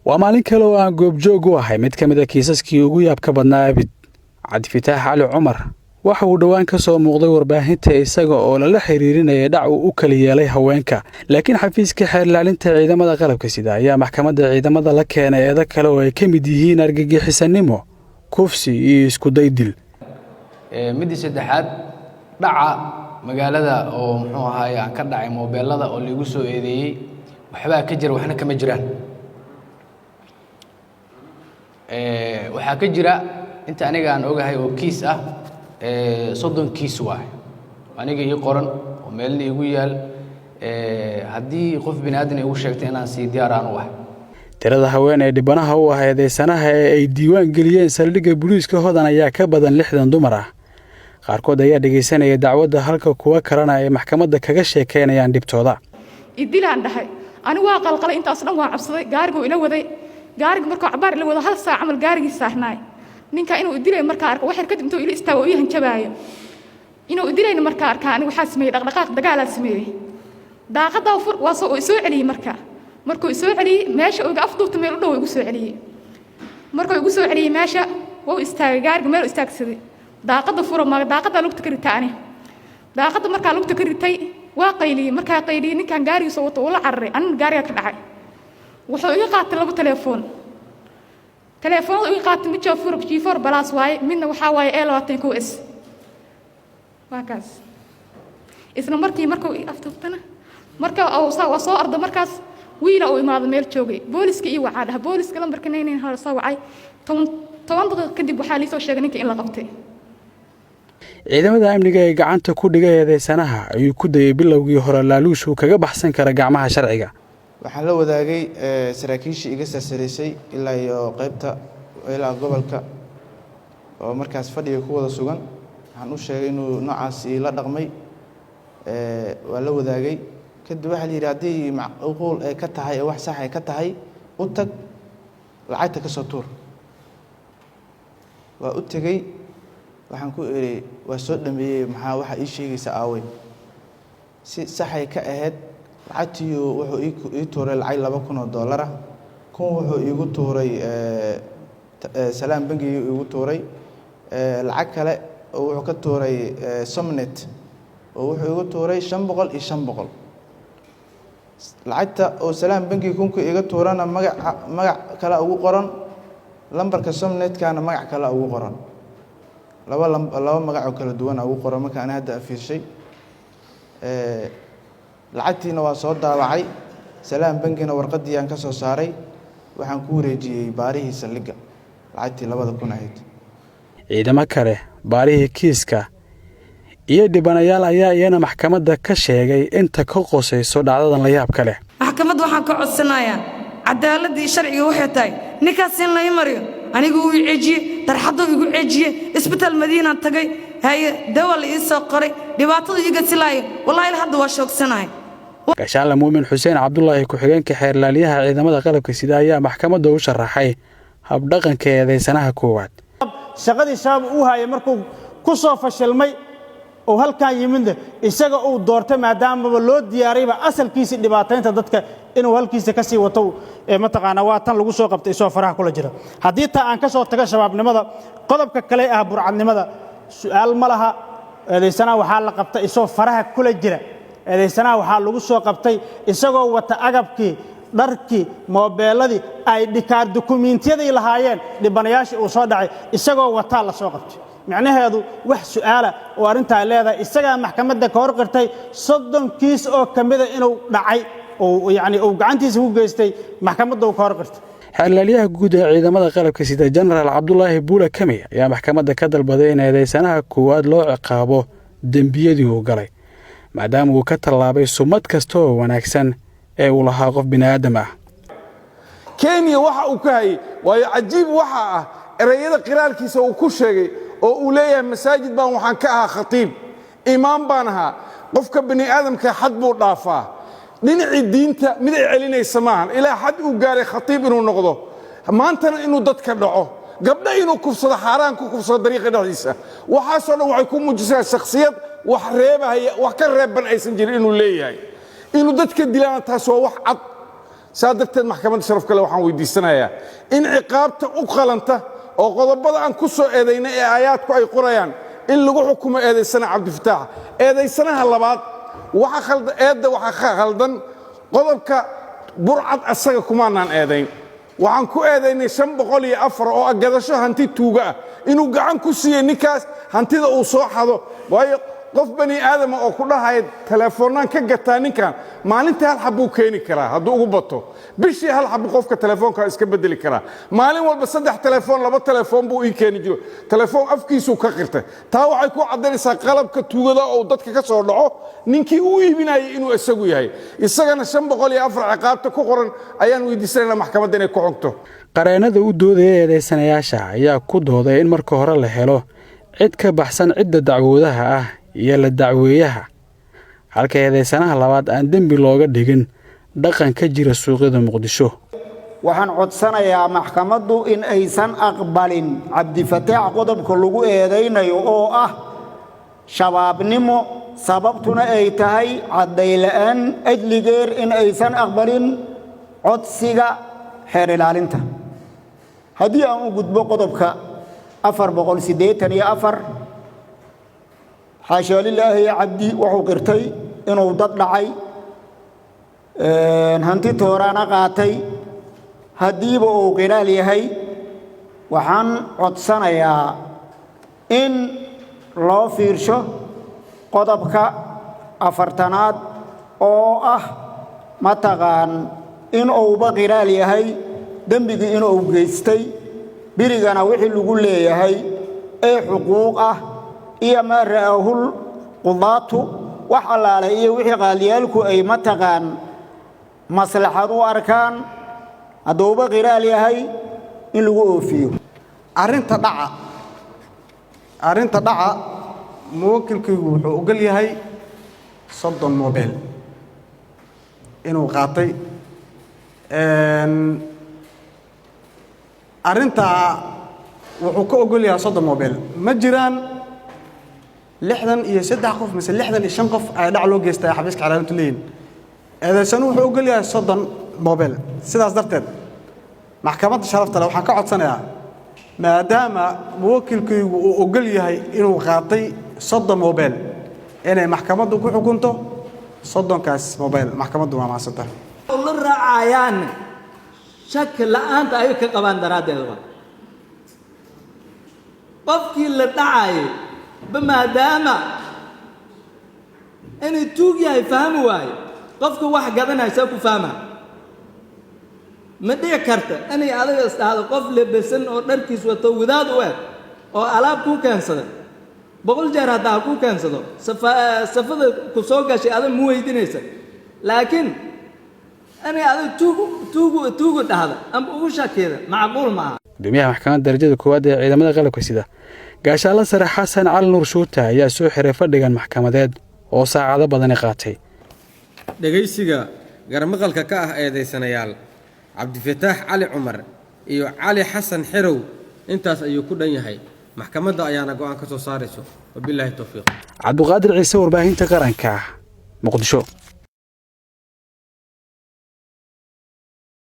ومالين كلو aan goobjoog u ahay mid kamid ah kiisaskii ugu yaabka badnaa abid Cabdifitaax Cali Cumar waxa uu dhawaan ka soo muuqday warbaahinta isaga oo la xiriirinaya dhac uu kala yeelay haweenka laakiin xafiiska xeer ilaalinta ciidamada qalabka sida ayaa maxkamadda ciidamada la keenay eeda kale oo ay ka mid yihiin argagixisanimo kufsi iyo isku daydil midii saddexaad dhaca magaalada oo muxuu ahaay aan ka dhacay moobilada oo lagu soo eedeeyay waxba ka jira waxna kama jiraan waxa ka jira inta aniga aan ogahay oo kiis ah 30 kiis waay aniga ii qoran oo meel iigu yaal hadii qof bini'aadan igu sheegtay inaan si diyaar aan u ahay tirada haween ee dhibanaha u ahaydaynaha ee ay diiwaan galiyeen saldhigga booliiska Hodan ayaa ka badan 60 dumar ah qaarkood ayaa dhageysanaya dacwadda halka kuwa kalena ay maxkamadda kaga sheekeynayaan dhibtooda idilaan dhahay anigu waa qalqalay intaas dhan waa cabsaday gaarigu ina waday gaariga markuu cabaar la wada hal saac amal gaarigi saarnaay ninka inuu idilay marka arko wax kadib intuu ila istaago oo hanjabaayo inuu idilayna marka arka anigu waxa sameeyay dhaqdhaqaaq dagaal aan sameeyay daaqada fur waa soo celiyay markuu soo celiyay meesha oo afduubta meel u dhow igu soo celiyay markuu igu soo celiyay meesha wuu istaagay gaariga meel istaagsaday daaqada furo ma daaqada lugta ka ritaani daaqada marka lugta ka ritay waa qayliyay marka qayliyay ninkan gaarigiisa wato oo la cararay an gaariga ka dhacay wuxuu iga qaatay laba telefoon iga qaatay mid G4 Plus waaye midna waxa waaye A22s waakaas isla markuu afduubtana marka oo soo ardo markaas wiila oo imaado meel joogay booliska iyo wacaadaha booliska lambarka 99 hal soo wacay 10 daqiiqo kadib waxa la soo sheegay ninka in la qabtay ciidamada amniga ee gacanta ku dhigay eedeysanaha ayuu ku dayay bilowgii hore laaluushu kaga baxsan kara gacmaha sharciga waxaan la wadaagay saraakiishii iga sasareysay ilaa iyo qaybta ilaa gobolka oo markaas fadhiga ku wada sugan waxaan u sheegay inuu noocaas la dhaqmay waa la wadaagay kadib waxa la yiri hadii macquul ay ka tahay wax sax ay ka tahay u tag lacagta ka soo tuur waa u tagay waxaan ku iri waa soo dhameeyay maxaa waxa ii sheegaysa aaway si sax ay ka ahayd lacagtii wuxuu ii tuuray lacag $2,000 ah kun wuxuu iigu tuuray salaam bangiga iigu tuuray lacag kale oo wuxuu ka tuuray Somnet oo wuxuu iigu tuuray 500 iyo 500 lacagta oo salaam bangiga kunku iiga tuurana magac kale ugu qoran lambarka Somnet kana magac kale ugu qoran laba magac oo kala duwan ugu qoran marka aan hadda fiirshay lacagtiina waa soo daawacay salaam bangina warqadii aan ka soo saaray waxaan ku wareejiyay baarihii saldhigga lacagtii 2000 ahayd ciidamo kale baarihii kiiska iyo dhibanayaal ayaa iyana maxkamadda ka sheegay inta ka qosayso dhacdadan la yaab kale maxkamadda waxaan ka codsanayaa cadaaladii sharciga waxay tahay ninkaas in la imariyo anigu uu ceejiye tarxaddu igu ceejiye isbitaal Madiina tagay hay dawal ii soo qoray dhibaatada iga silaayo wallahi hadda waa shoogsanahay Gashaale Muumin Xuseen Cabdullaahi ku xigeenka xeer ilaaliyaha ciidamada qalabka sida ayaa maxkamadda u sharaxay hab dhaqanka eedeysanaha koowaad shaqadii shaab uu hayay markuu ku soo fashilmay oo halkan yimid isaga uu doortay maadaama loo diyaariyay asalkiisa dhibaataynta dadka inuu halkiisa ka sii wato ma taqaana waa tan lagu soo qabtay soo faraha kula jira hadii taa aan ka soo taga shabaabnimada qodobka kale ah burcadnimada su'aal ma laha eedeysanaha waxa la qabtay isoo faraha kula jira eedeysanaha waxa lagu soo qabtay isagoo wata agabkii dharkii moobiladii ay dhikaar dukumiintiyadii lahaayeen dhibanayaashii uu soo dhacay isagoo wata la soo qabtay macnaheedu wax su'aala oo arinta leedahay isaga maxkamadda ka hor qirtay 30 kiis oo kamida inuu dhacay oo yaani uu gacantiisa ku geystay maxkamadda ka hor qirtay xeelaliyaha guud ee ciidamada qalabka sida General Cabdullaahi Buula Kami ayaa maxkamadda ka dalbaday in eedeysanaha koowaad loo ciqaabo dambiyadii uu galay maadaama uu ka talaabay sumad kasta oo wanaagsan ee uu lahaa qof bini'aadam ah Kenya waxa uu ka hay way cajiib waxa ah erayada qiraalkiisa uu ku sheegay oo uu leeyahay masaajid baan waxaan ka ahaa khatiib imaam baan ahaa qofka bini'aadamka xad buu dhaafaa dhinacii diinta mid ay celinaysa maahan ilaa xad uu gaaray khatiib inuu noqdo maantana inuu dadka dhaco gabdha inuu kufsado xaraan ku kufsado dariiqa dhexdiisa waxaasoo dhan waxay ku muujisay shakhsiyad wax reebaya wax ka reeban aysan jirin inuu leeyahay inuu dadka dilaan taas waa wax cad saadagteed maxkamadda sharaf kale waxaan weydiisanayaa in ciqaabta u qalanta oo qodobada aan ku soo eedaynay ee aayaadku ay qorayaan in lagu xukumo eedaysana cabdifataax eedaysanaha labaad eedda waxaa khaldan qodobka burcad asaga kumaanaan eedayn waxaan ku eedaynay 504 oo gadasho hanti tuuga ah inuu gacan ku siiyey ninkaas hantida uu soo xado waayo qof bani aadama oo ku dhahay telefoonaan ka gataa ninkan maalintii hal xab uu keeni karaa hadduu ugu bato bishii hal xab qofka telefoonka iska bedeli karaa maalin walba 3 telefoon 2 telefoon buu ii keeni jiro telefoon afkiisu ka qirtay taa waxay ku cadeynaysaa qalabka tuugada oo dadka ka soo dhaco ninkii uu iibinayay inuu isagu yahay isagana 504 ciqaabta ku qoran ayaan weydiisanaynaa maxkamadda inay ku xogto qareenada u doodaya eedeysanayaasha ayaa ku dooday in marka hore la helo cid ka baxsan cidda dacwoodaha ah iyo la dacweeyaha halka eedeysanaha labaad aan dembi looga dhigin dhaqan ka jira suuqyada Muqdisho waxaan codsanayaa maxkamaddu in aysan aqbalin cabdifataax qodobka lagu eedeynayo oo ah shabaabnimo sababtuna ay tahay caddayla'aan ajligeer in aysan aqbalin codsiga xeer ilaalinta haddii aan u gudbo qodobka 484 حاشا لله يا عبدي وحو قرتي إنه ضد لعي هنتي تورانا قاتي هديب أو قلالي هاي وحن عطسنا يا إن لا فيرشو قضبك أفرتناد أو متغان إن أو بقلالي هاي دنبك إن أو قيستي بريغانا وحي لقول لي هاي أي حقوق iyo ma raahul qudaatu wax allaale iyo wixii qaaliyaalku ay ma taqaan maslaxad u arkaan adooba qiraal yahay in lagu oofiyo arinta dhaca muwakkilkiigu wuxuu ogal yahay 30 mobile inuu qaatay arinta wuxuu ka ogol yahay 30 mobile ma jiraan 63 qof mise 65 qof ay dhac loo geystay xafiiska calaamadda leeyin eedeysanu wuxuu ogol yahay 30 mobile sidaas darteed maxkamadda sharafta leh waxaan ka codsanayaa maadaama muwakkilkiigu uu ogol yahay inuu qaatay 30 mobile inay maxkamaddu ku xukunto 30kaas mobile maxkamaddu waa maasanta la raacayaan shak la'aanta ay ka qabaan daraadeeda qofkii la dhacay بماداما أنا توجي يفهم واي قفك واحد قدنا يسافر فهمه ما دي كرته أنا هذا هذا قف لبسن أو نركز وتوذاد واحد أو ألعاب كون كنسل بقول جرا دا كون كنسل سفد كسوق شيء هذا مو يدينيس لكن أنا هذا توجو هذا أم أقولش كذا معقول معه gudoomiyaha maxkamadda darajada koowaad ee ciidamada qalabka sida gaashaale sare xasan cali nuur shuuta ayaa soo xiray fadhigan maxkamadeed oo saacado badan qaatay dhageysiga garmaqalka ka ah eedeysanayaal cabdifataax cali cumar iyo cali xasan xirow intaas ayuu ku dhan yahay maxkamadda ayaana go'aan ka soo saarayso wabillahi tawfiiq cabduqaadir ciise warbaahinta qaranka Muqdisho